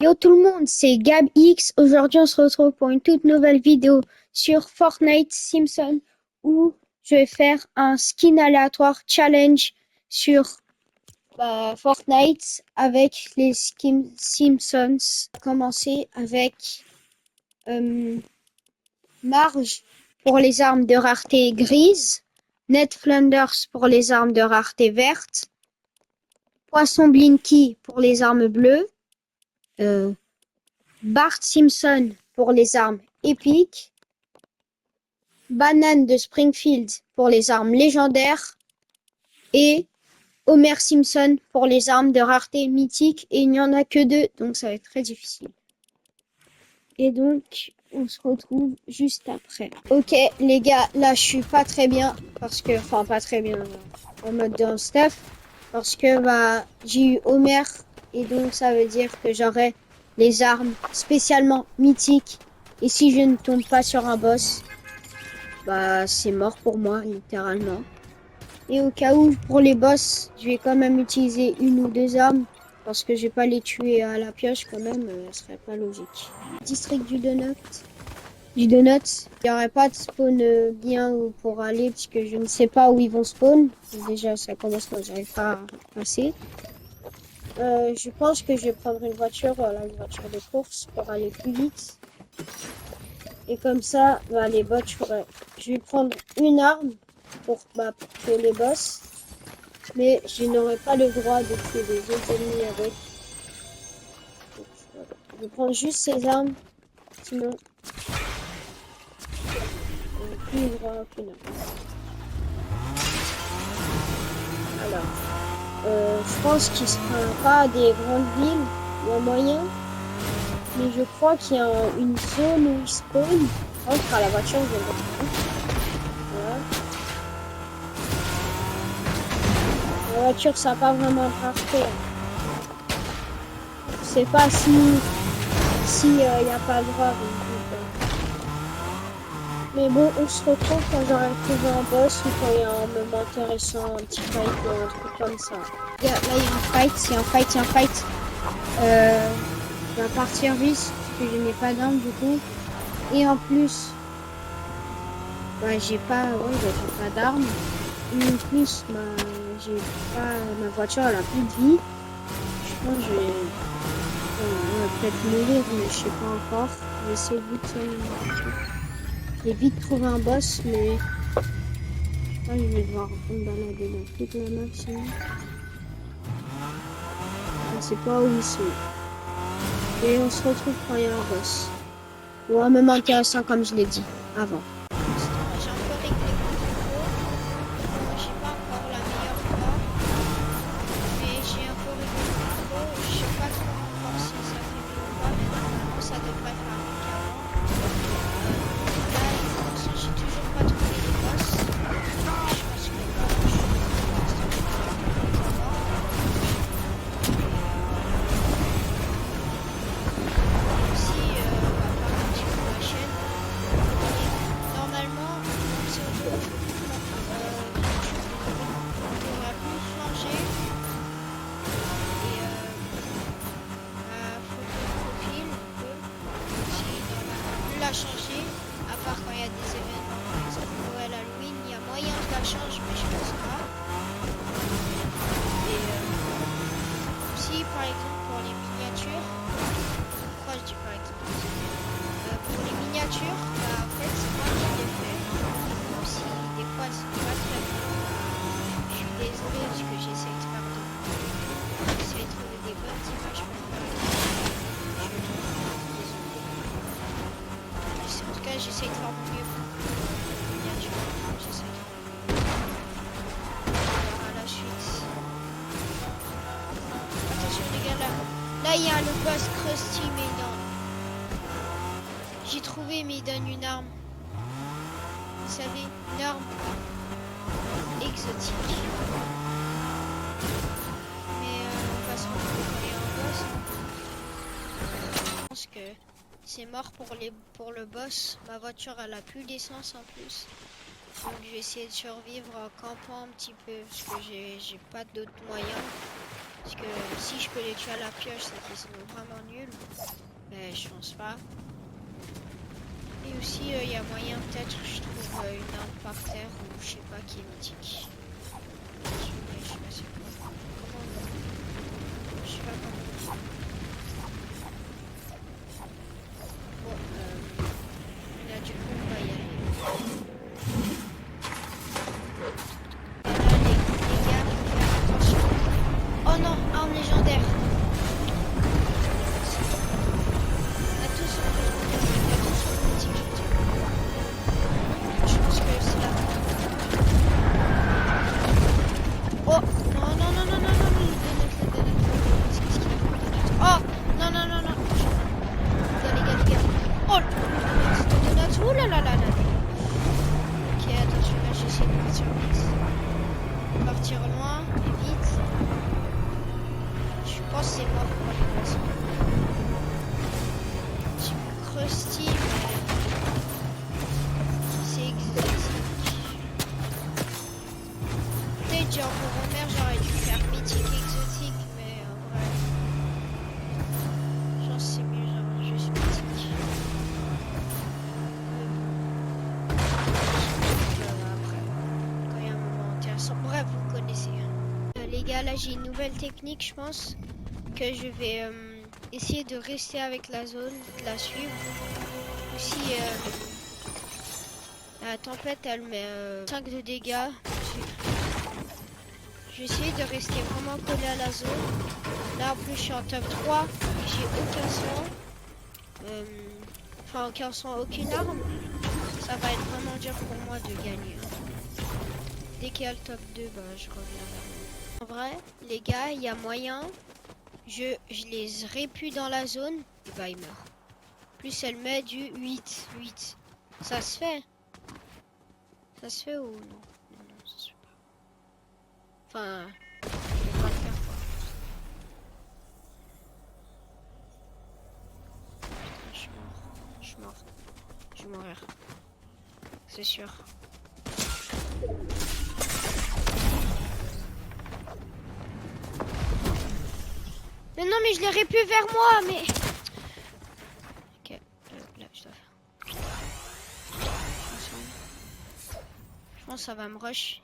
Yo tout le monde, c'est Gab X. Aujourd'hui, on se retrouve pour une toute nouvelle vidéo sur Fortnite Simpson où je vais faire un skin aléatoire challenge sur Fortnite avec les skins Simpsons. On va commencer avec Marge pour les armes de rareté grise, Ned Flanders pour les armes de rareté verte, Poisson Blinky pour les armes bleues, Bart Simpson pour les armes épiques, Banane de Springfield pour les armes légendaires et Homer Simpson pour les armes de rareté mythique. Et il n'y en a que deux, donc ça va être très difficile. Et donc, on se retrouve juste après. Ok, les gars, là, je suis pas très bien parce que, enfin, pas très bien en mode de stuff parce que j'ai eu Homer et donc ça veut dire que j'aurai les armes spécialement mythiques. Et si je ne tombe pas sur un boss, c'est mort pour moi, littéralement. Et au cas où, pour les boss, je vais quand même utiliser une ou deux armes. Parce que je vais pas les tuer à la pioche quand même, ce serait pas logique. District du Donut. Il n'y aurait pas de spawn bien pour aller, puisque je ne sais pas où ils vont spawn. Déjà, ça commence quand j'arrive pas à passer. Je pense que je vais prendre une voiture, une voiture de course pour aller plus vite. Et comme ça, les bots, je vais prendre une arme pour tuer les boss. Mais je n'aurai pas le droit de tuer les autres ennemis avec. Donc, voilà. Je vais prendre juste ces armes. Sinon, on n'a plus le droit à aucune arme. Alors, je pense qu'il ne sera pas des grandes villes. Il y a moyen. Mais je crois qu'il y a une zone où il spawn. Entre à la voiture, je vais le retrouver. Voilà. La voiture, ça n'a pas vraiment parfait. Je sais pas si il n'y a pas le droit. Mais bon, on se retrouve quand j'aurai trouvé un boss ou quand il y a un moment intéressant, un petit fight ou un truc comme ça. Là, il y a un fight. Je vais partir vite parce que je n'ai pas d'arme du coup. Et en plus, j'ai pas d'arme. Et en plus, j'ai pas, ma voiture elle a plus de vie. Je pense que on va peut-être mourir, mais je sais pas encore. Je vais essayer de vite soigner ma voiture. Je vais vite trouver un boss, mais je vais devoir me balader dans toute la map sinon. Je ne sais pas où ils sont. Et on se retrouve quand il y a un boss. Ou un moment intéressant comme je l'ai dit avant. J'ai encore réglé mon niveau. J'ai pas encore la meilleure voix. Mais j'ai encore réglé mon niveau. Je sais pas trop encore si ça fait mieux ou pas. Mais normalement ça devrait faire mieux qu'avant. Là, j'ai toujours pas trouvé les boss. Je pense que là, je suis aussi, par un petit peu la chaîne. Normalement, c'est aujourd'hui. On va plus changer. Et ma photo de profil, on peut. Si normalement plus la changer. À part quand il y a des événements, par exemple Noël, Halloween, il y a moyen que je la change, mais je pense pas. Et si par exemple pour les miniatures, pourquoi je dis par exemple pour les miniatures, en fait c'est moi qui les fais, même si des fois c'est pas très bien. Je suis désolée parce que j'essaie de faire j'essaie de trouver des bonnes images pour faire en tout cas j'essaie de faire mon mieux pour les miniatures. J'essaie de faire mon mieux. Alors à la suite. Attention les gars là il y a le boss Krusty mais non. J'ai trouvé mais il donne une arme. Vous savez, une arme exotique. Mais on va se retrouver quand il y a un boss. Je pense que c'est mort pour le boss. Ma voiture elle a plus d'essence en plus. Donc je vais essayer de survivre en campant un petit peu parce que j'ai pas d'autres moyens. Parce que si je peux les tuer à la pioche, c'est qu'ils sont vraiment nuls. Mais je pense pas. Et aussi, il y a moyen peut-être je trouve une arme par terre ou je sais pas qui est mythique. Je sais pas c'est quoi. Comment on va? Je sais pas comment. Bon, là du coup on va y aller. Les gars, faut faire attention. Oh non, arme légendaire. On a tous en mythique. Je pense que c'est la fin. Oh non non non non non non qu'est-ce qu'il a fait? Oh non non non non. Les gars. Oh le donut. Oh là là là là. Ok attention là j'essaie de partir vite. Partir loin et vite. Je pense que c'est mort pour les poissons. Type Krusty mais c'est exotique. Peut-être genre pour Homer j'aurais dû faire mythique exotique mais en vrai genre c'est mieux genre juste mythique. Après quand il y a un moment intéressant. Bref vous connaissez. Les gars là j'ai une nouvelle technique je pense que je vais essayer de rester avec la zone, de la suivre. Aussi la tempête elle met 5 de dégâts. Je vais essayer de rester vraiment collé à la zone. Là en plus je suis en top 3, j'ai aucun soin. Enfin aucun soin, aucune arme. Ça va être vraiment dur pour moi de gagner. Dès qu'il y a le top 2, bah je reviens vers vous. En vrai, les gars, il y a moyen. Je les répue dans la zone, et bah ils meurent. Plus elle met du 8. Ça se fait. Ça se fait ou non? Non, ça se fait pas. Enfin, je vais pas le faire quoi. Putain, je suis mort. Je vais mourir. C'est sûr. Mais non, mais je l'ai répu vers moi, mais... Ok, là, je dois faire. Je pense que ça va me rush.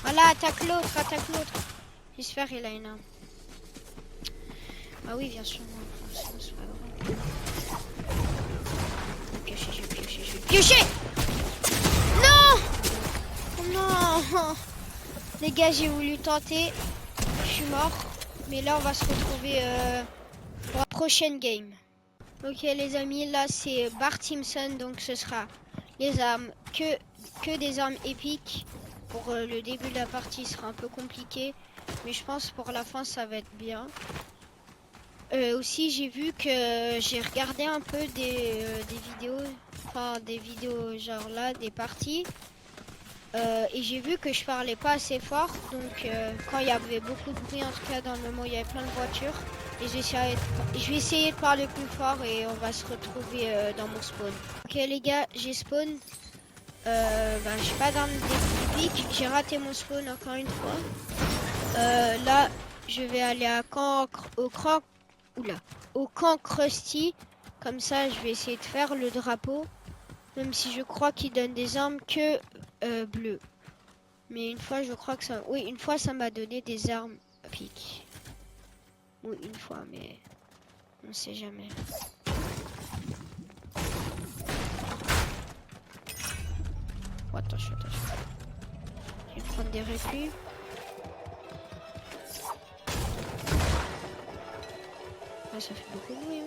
Voilà, attaque l'autre. J'espère qu'il a une arme. Ah oui, bien sûr, moi, c'est pas grave. Je vais piocher. Non! Oh non! Les gars, j'ai voulu tenter. Je suis mort. Mais là, on va se retrouver pour la prochaine game. Ok, les amis, là, c'est Bart Simpson. Donc, ce sera les armes, que des armes épiques. Pour le début de la partie, ce sera un peu compliqué. Mais je pense pour la fin, ça va être bien. Aussi, j'ai vu que j'ai regardé un peu des vidéos. Enfin, des vidéos genre là, des parties. Et j'ai vu que je parlais pas assez fort, donc quand il y avait beaucoup de bruit, en tout cas dans le moment où il y avait plein de voitures, et je vais essayer de parler plus fort et on va se retrouver dans mon spawn. Ok les gars, j'ai spawn. J'ai pas d'arme épique, j'ai raté mon spawn encore une fois. Là, je vais aller au camp Krusty. Comme ça, je vais essayer de faire le drapeau. Même si je crois qu'il donne des armes que bleues. Mais une fois, je crois que ça... Oui, une fois, ça m'a donné des armes à pique. Oui, une fois, mais... On sait jamais. Oh, attention. Je vais prendre des répus. Ah, ça fait beaucoup de bruit, hein.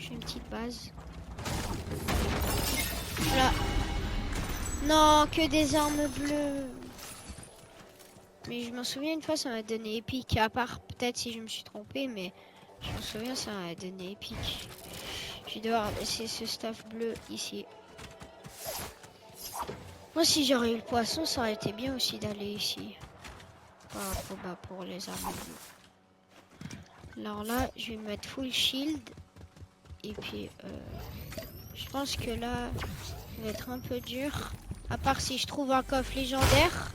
Une petite base. Voilà. Non, que des armes bleues. Mais je m'en souviens une fois, ça m'a donné épique. À part peut-être si je me suis trompée, mais je me souviens, ça m'a donné épique. Je vais devoir laisser ce staff bleu ici. Moi, si j'aurais eu le poisson, ça aurait été bien aussi d'aller ici. Pour les armes. Alors là, je vais mettre full shield. Et puis, je pense que là, ça va être un peu dur. À part si je trouve un coffre légendaire.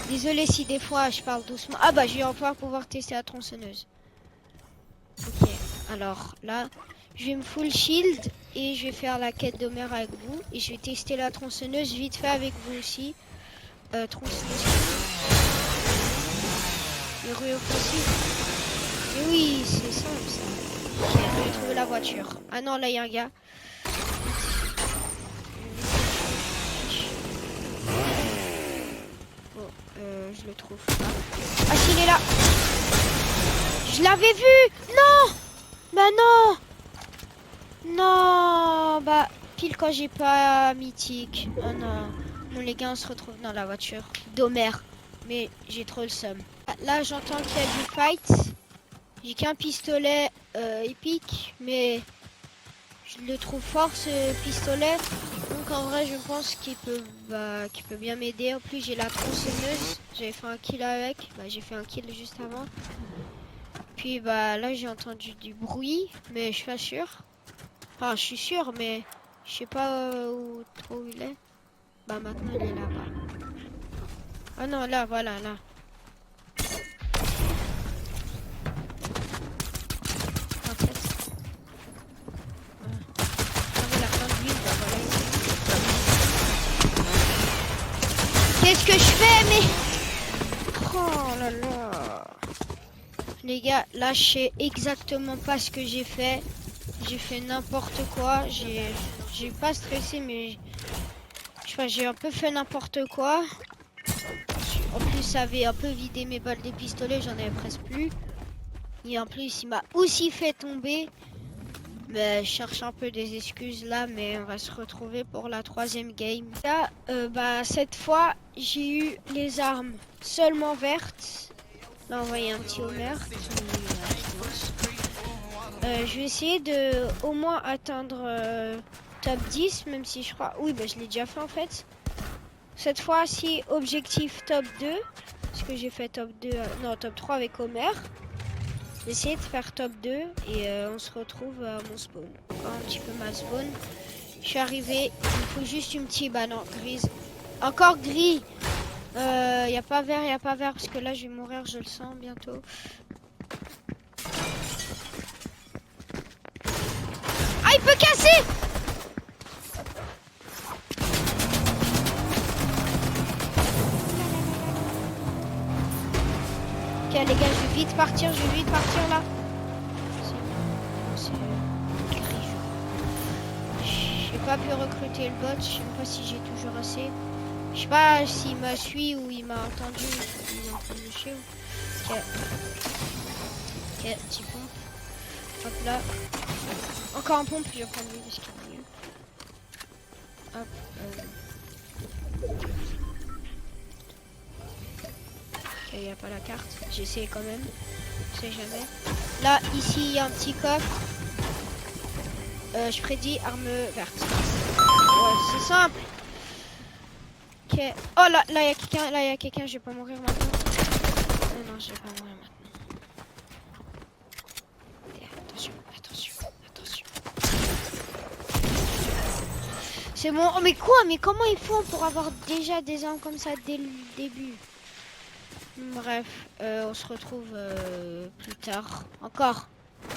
Désolé si des fois je parle doucement. Ah bah, je vais enfin pouvoir tester la tronçonneuse. Ok, alors là, je vais me full shield. Et je vais faire la quête d'Homer avec vous. Et je vais tester la tronçonneuse vite fait avec vous aussi. Tronçonneuse. Le rue offensif. Et oui, c'est simple ça. Ok, je vais trouver la voiture. Ah non, là il y a un gars. Bon, je le trouve pas. Ah, s'il est là. Je l'avais vu. Non. Bah non. Non. Bah, pile quand j'ai pas mythique. Oh non. Bon, les gars, on se retrouve dans la voiture d'Homer. Mais j'ai trop le seum. Là, j'entends qu'il y a du fight. J'ai qu'un pistolet épique, mais je le trouve fort ce pistolet. Donc en vrai, je pense qu'il peut bien m'aider. En plus, j'ai la tronçonneuse. J'avais fait un kill avec. Bah, j'ai fait un kill juste avant. Puis bah là, j'ai entendu du bruit, mais je suis pas sûre. Enfin, je suis sûre, mais je sais pas où trop il est. Bah maintenant, il est là-bas. Ah non, là, voilà, là. Qu'est-ce que je fais, mais... Oh là là. Les gars, là, je sais exactement pas ce que j'ai fait. J'ai fait n'importe quoi. J'ai pas stressé, mais... Je sais pas, j'ai un peu fait n'importe quoi. En plus, ça avait un peu vidé mes balles des pistolets. J'en avais presque plus. Et en plus, il m'a aussi fait tomber. Mais je cherche un peu des excuses là, mais on va se retrouver pour la 3e game. Là, bah, cette fois, j'ai eu les armes seulement vertes. Là, on voyait un petit Homer je vais essayer de au moins atteindre top 10, même si je crois... Oui, bah, je l'ai déjà fait en fait. Cette fois-ci, objectif top 2. Parce que j'ai fait top 2... non, top 3 avec Homer. J'essaie de faire top 2 et on se retrouve à mon spawn. Encore un petit peu ma spawn. Je suis arrivé, il faut juste une petite... Bah non, grise. Encore gris. Y a pas vert, y a pas vert parce que là je vais mourir, je le sens bientôt. Ah, il peut casser. Ok les gars, je vais vite partir là. J'ai pas pu recruter le bot, je sais pas si j'ai toujours assez. Je sais pas s'il m'a suivi ou il m'a entendu. Il est en train de me chier. Ok. Ok, petit pompe. Hop là. Encore un pompe, je vais prendre lui parce qu'il est mieux. Hop. Ok, il n'y a pas la carte. J'essaie quand même. Je sais jamais. Là, ici, il y a un petit coffre. Je prédis arme verte. Ouais, c'est simple. Ok. Oh là, là, il y a quelqu'un. Là, il y a quelqu'un. Je vais pas mourir maintenant. Non, je vais pas mourir maintenant. Attention, attention, attention. C'est bon. Oh, mais quoi? Mais comment ils font pour avoir déjà des armes comme ça dès le début? Bref, on se retrouve plus tard. Encore,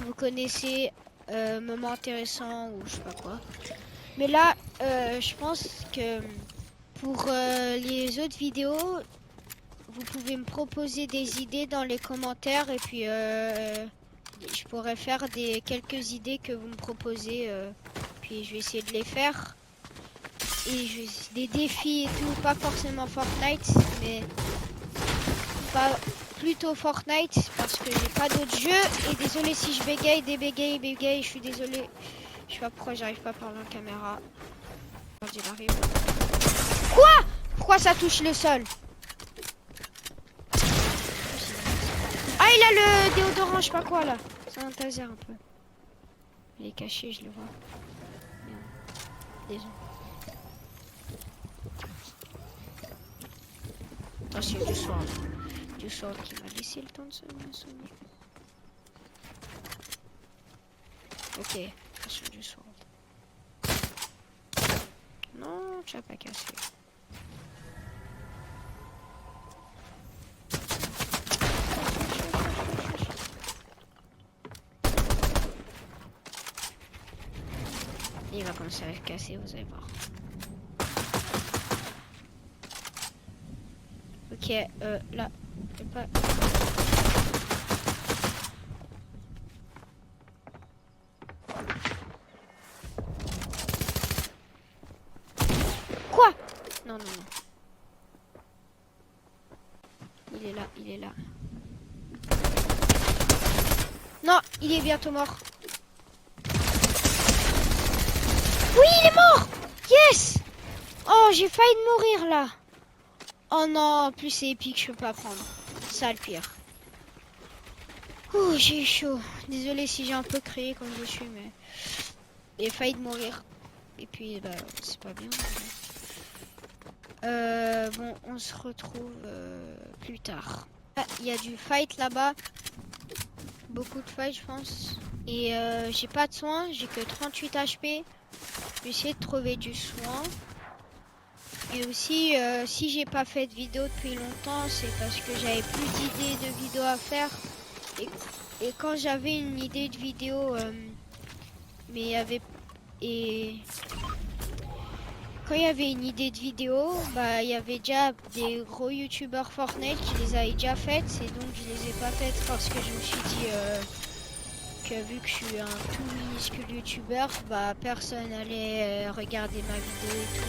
vous connaissez moment intéressant ou je sais pas quoi. Mais là, je pense que pour les autres vidéos, vous pouvez me proposer des idées dans les commentaires et puis je pourrais faire quelques idées que vous me proposez. Puis je vais essayer de les faire. Et des défis et tout, pas forcément Fortnite, mais plutôt Fortnite parce que j'ai pas d'autres jeux. Et désolé si je bégaye, je suis désolé. Je sais pas pourquoi j'arrive pas à parler en caméra. Quand il arrive. Quoi? Pourquoi ça touche le sol? Ah, il a le déodorant, je sais pas quoi là. C'est un taser un peu. Il est caché, je le vois. Désolé. Attention, du sword. Du sword qui m'a laissé le temps de se soigner. Ok, attention du sword. Non, tu as pas cassé. Il va commencer à casser, vous allez voir. Ok, là, pas... Quoi? Non, non, non. Il est là, il est là. Non, il est bientôt mort. Oui, il est mort! Yes! Oh, j'ai failli mourir là. Oh non, en plus c'est épique, je peux pas prendre. Ça le pire. Ouh, j'ai eu chaud. Désolé si j'ai un peu crié comme je suis, mais j'ai failli de mourir. Et puis, bah, c'est pas bien. Bon, on se retrouve plus tard. Ah, il y a du fight là-bas. Beaucoup de fight, je pense. Et j'ai pas de soins, j'ai que 38 HP. Je vais essayer de trouver du soin. Et aussi, si j'ai pas fait de vidéo depuis longtemps, c'est parce que j'avais plus d'idées de vidéos à faire. Et quand j'avais une idée de vidéo, mais il y avait... Et quand il y avait une idée de vidéo, bah il y avait déjà des gros youtubeurs Fortnite qui les avaient déjà faites. Et donc je les ai pas faites parce que je me suis dit que vu que je suis un tout minuscule youtubeur, bah personne allait regarder ma vidéo et tout.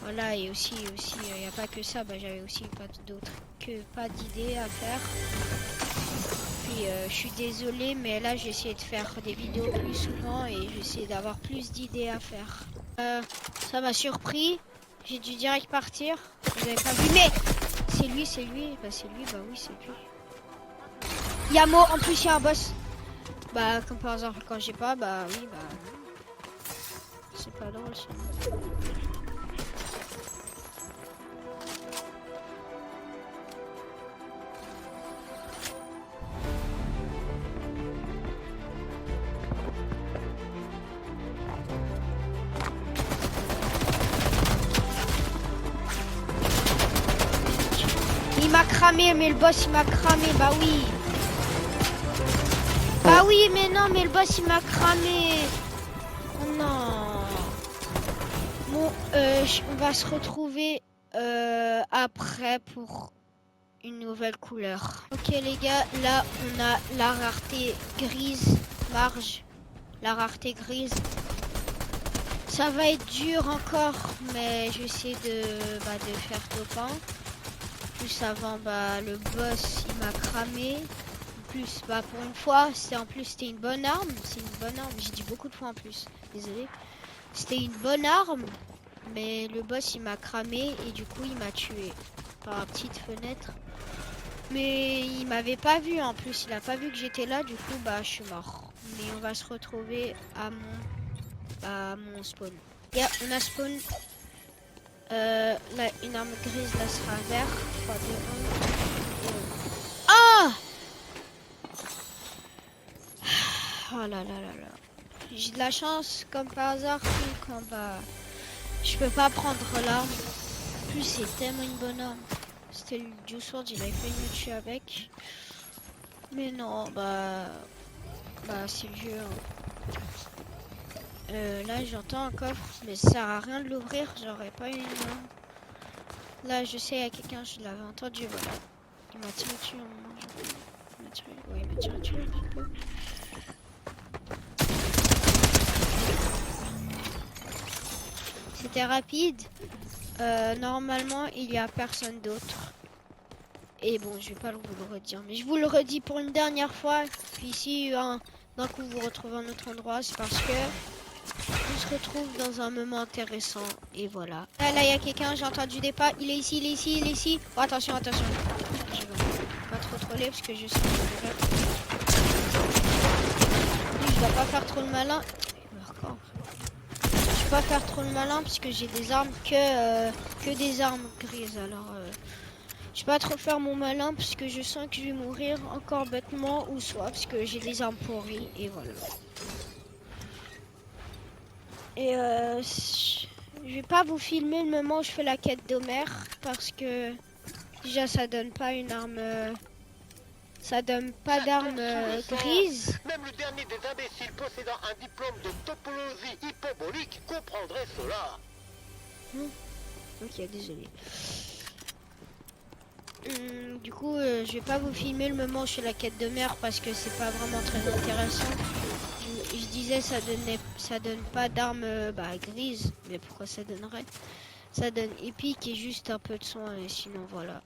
Voilà, et aussi, il n'y a pas que ça, bah, j'avais aussi pas d'idées à faire. Puis je suis désolée, mais là j'essaie de faire des vidéos plus souvent et j'essaie d'avoir plus d'idées à faire. Ça m'a surpris, j'ai dû direct partir. Vous avez pas vu, mais c'est lui, bah oui c'est lui. Yamo, en plus il y a un boss. Bah comme par exemple quand j'ai pas, bah oui, bah c'est pas drôle ça. Il m'a cramé, mais le boss il m'a cramé, bah oui. Bah oui, mais non, mais le boss il m'a cramé. Oh non. Bon, on va se retrouver après pour une nouvelle couleur. Ok les gars, là on a la rareté grise, marge, la rareté grise. Ça va être dur encore, mais je vais essayer de faire topin. Plus avant, bah le boss il m'a cramé. En plus, bah pour une fois, c'était une bonne arme. C'est une bonne arme. J'ai dit beaucoup de fois en plus. Désolé. C'était une bonne arme, mais le boss il m'a cramé et du coup il m'a tué par la petite fenêtre. Mais il m'avait pas vu en plus. Il a pas vu que j'étais là. Du coup, bah je suis mort. Mais on va se retrouver à mon spawn. Yeah, on a spawn. Là, une arme grise, là sera vert. 3, 2, 1. Ah! Oh là là là là. J'ai de la chance, comme par hasard, quand bah je peux pas prendre l'arme. En plus, c'est tellement une bonne arme. C'était le Juice Sword, il avait failli me tuer avec. Mais non, bah c'est le jeu. Là, j'entends un coffre, mais ça sert à rien de l'ouvrir. J'aurais pas une arme. Là, je sais, il y a quelqu'un, je l'avais entendu, voilà. Il m'a tiré dessus un moment. Il m'a tiré, ouais, il m'a tiré dessus un petit peu. C'était rapide. Normalement, il y a personne d'autre. Et bon, je vais pas vous le redire, mais je vous le redis pour une dernière fois. Puis si d'un coup vous retrouvez un autre endroit, c'est parce que on se retrouve dans un moment intéressant. Et voilà. Là, il y a quelqu'un, j'ai entendu des pas. Il est ici, il est ici, il est ici. Oh, attention, attention. Je vais pas trop troller parce que je sais que je dois pas faire trop le malin. Il meurt quand? Je vais pas faire trop le malin parce que j'ai des armes que des armes grises. Alors, je vais pas trop faire mon malin parce que je sens que je vais mourir encore bêtement ou soit parce que j'ai des armes pourries et voilà. Et je vais pas vous filmer le moment où je fais la quête d'Homer parce que déjà ça donne pas une arme. Ça donne pas d'arme grise. Même le dernier des imbéciles possédant un diplôme de topologie hyperbolique comprendrait cela. Ok, désolé. Du coup, je vais pas vous filmer le moment où je fais la quête de mer parce que c'est pas vraiment très intéressant. Je disais ça donne pas d'armes grises, mais pourquoi ça donnerait? Ça donne épique et juste un peu de soin et sinon voilà.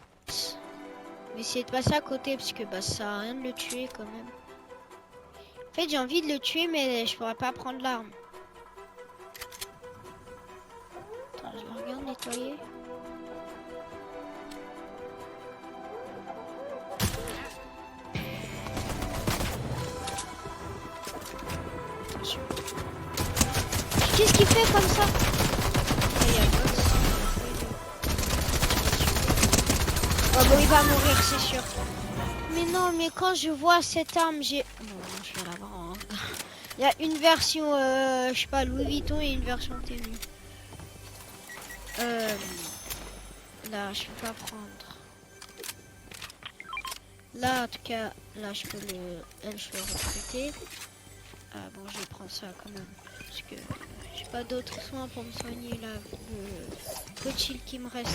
Mais essayez de passer à côté parce que ça sert à rien de le tuer quand même. En fait j'ai envie de le tuer mais je pourrais pas prendre l'arme. Attends, je me regarde nettoyer. Qu'est-ce qu'il fait comme ça? Oh bon, il va mourir, c'est sûr. Mais non, mais quand je vois cette arme, j'ai... Bon, je vais l'avoir. Hein. Il y a une version, je sais pas, Louis Vuitton et une version tenue. Là, je peux pas prendre. Là, en tout cas, là, je peux le recruter. Ah bon, je vais prendre ça quand même. Parce que j'ai pas d'autres soins pour me soigner là. Le peu de shield qui me restait.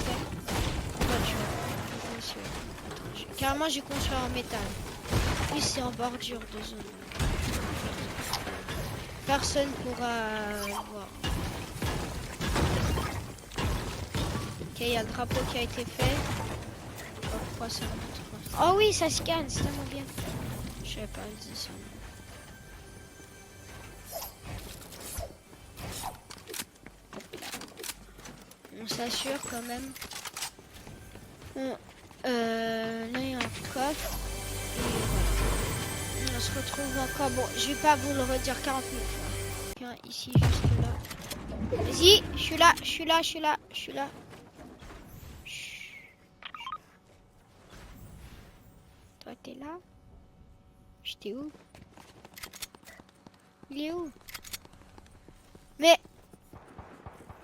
Carrément, j'ai construit en métal. Oui, c'est en bordure de zone. Personne pourra voir. Ok, il y a le drapeau qui a été fait. Je sais pas pourquoi ça montre. Oh oui, ça scanne, c'est tellement bien. Je sais pas, elle dit ça. On s'assure quand même. Là il y a un coffre. Et voilà. On se retrouve encore. Bon, je vais pas vous le redire 40 000 fois. Ici, juste là. Vas-y, je suis là, je suis là, je suis là, je suis là. Toi, t'es là? J'étais où? Il est où? Mais...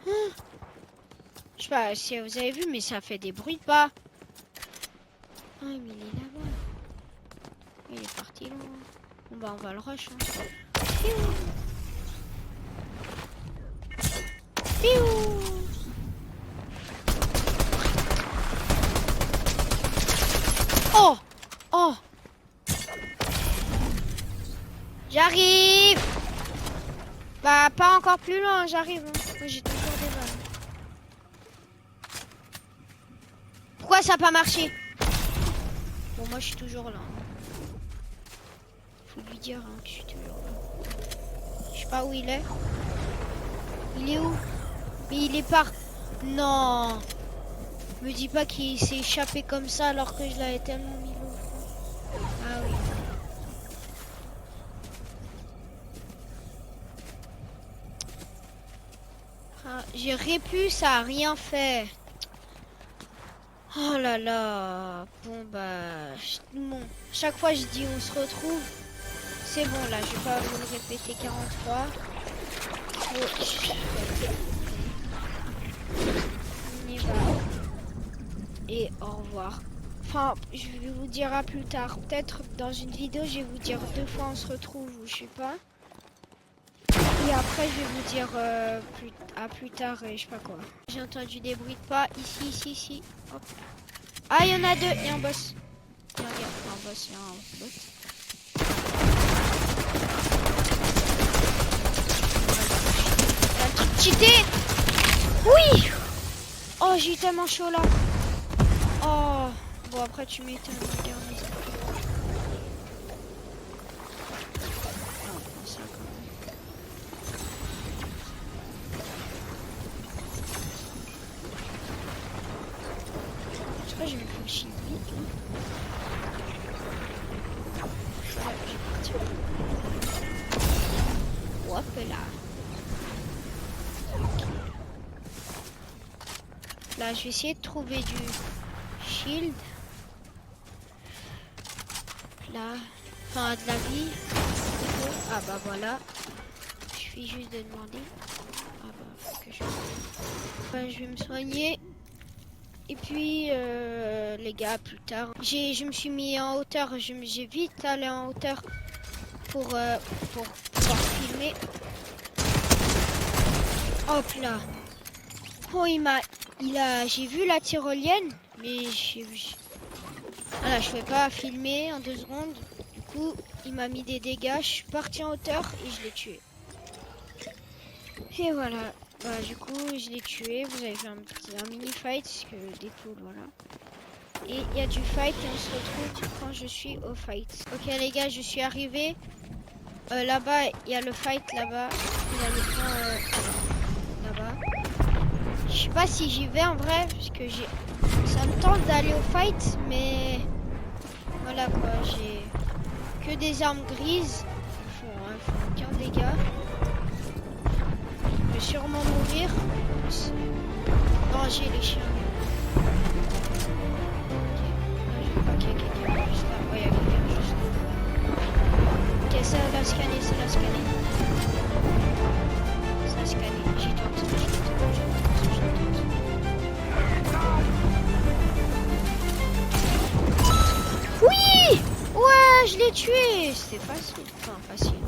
Je sais pas si vous avez vu, mais ça fait des bruits de pas. Ah, mais il est là-bas. Il est parti loin. Bon bah on va le rush. Hein. Piou. Piou. Oh. Oh. J'arrive. Bah pas encore plus loin, j'arrive. Hein. Moi j'ai toujours des balles. Pourquoi ça n'a pas marché? Bon moi je suis toujours là. Faut lui dire hein, que je suis toujours là. Je sais pas où il est. Il est où? Mais il est par... Non. Me dis pas qu'il s'est échappé comme ça alors que je l'avais tellement mis loin. Ah oui. Ah, j'ai répu, ça a rien fait. Oh là là. Bon bah... Bon. Chaque fois je dis on se retrouve. C'est bon là, je vais pas vous le répéter 40 fois. On y va. Et au revoir. Enfin, je vais vous dire à plus tard. Peut-être dans une vidéo, je vais vous dire 2 fois on se retrouve ou je sais pas. Et après, je vais vous dire à plus tard et je sais pas quoi. J'ai entendu des bruits de pas. Ici. Hop. Ah, il y en a 2. Il y a un boss. Il y a un boss, il y a un bot. Cheaté. Oui. Oh, j'ai eu tellement chaud là. Oh. Bon, après, tu m'étonnes. Regarde. Pourquoi j'ai mis le shield vite là? Hop là. Voilà, je vais essayer de trouver du shield. Là, enfin de la vie. Ah bah voilà. Je suis juste de demander. Ah bah faut que je vais me soigner. Et puis les gars, plus tard. Je me suis mis en hauteur. J'ai vite allé en hauteur pour pouvoir filmer. Hop là. Oh j'ai vu la tyrolienne, mais voilà, je ne pouvais pas filmer en 2 secondes. Du coup, il m'a mis des dégâts. Je suis parti en hauteur et je l'ai tué. Et voilà. Bah, du coup, je l'ai tué. Vous avez vu un mini fight, parce que des poules, voilà. Et il y a du fight et on se retrouve quand je suis au fight. Ok les gars, je suis arrivé. Là-bas, il y a le fight là-bas. Il y a le point là-bas. Je sais pas si j'y vais en vrai, parce que ça me tente d'aller au fight, mais voilà quoi, j'ai que des armes grises. Elles font aucun dégât. Je vais sûrement mourir. Danger les chiens. Ok, quelqu'un juste là. Ouais, il y a quelqu'un juste là. Ok, ça l'a scanné, ça l'a scanné. Ça l'a scanné, j'y tente, j'y tente. Oui! Ouais, je l'ai tué! C'était facile. Enfin, facile.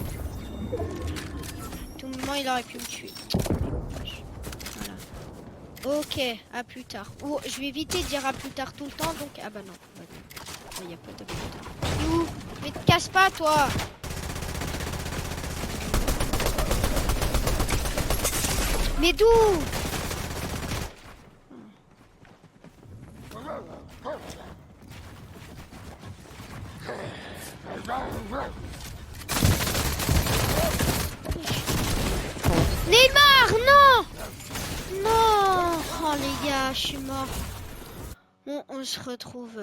À tout moment, il aurait pu me tuer. Voilà. Ok, à plus tard. Oh, je vais éviter de dire à plus tard tout le temps, donc... Ah bah non. Il n'y a pas de plus tard. Ouh, mais te casse pas, toi! Mais d'où? Neymar, non! Non! Oh les gars, je suis mort. Bon, on se retrouve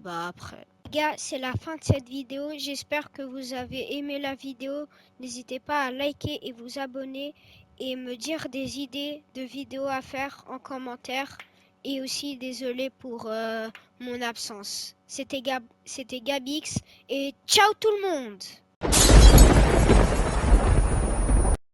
après. Les gars, c'est la fin de cette vidéo. J'espère que vous avez aimé la vidéo. N'hésitez pas à liker et vous abonner et me dire des idées de vidéos à faire en commentaire. Et aussi, désolé pour mon absence. C'était Gabix et ciao tout le monde!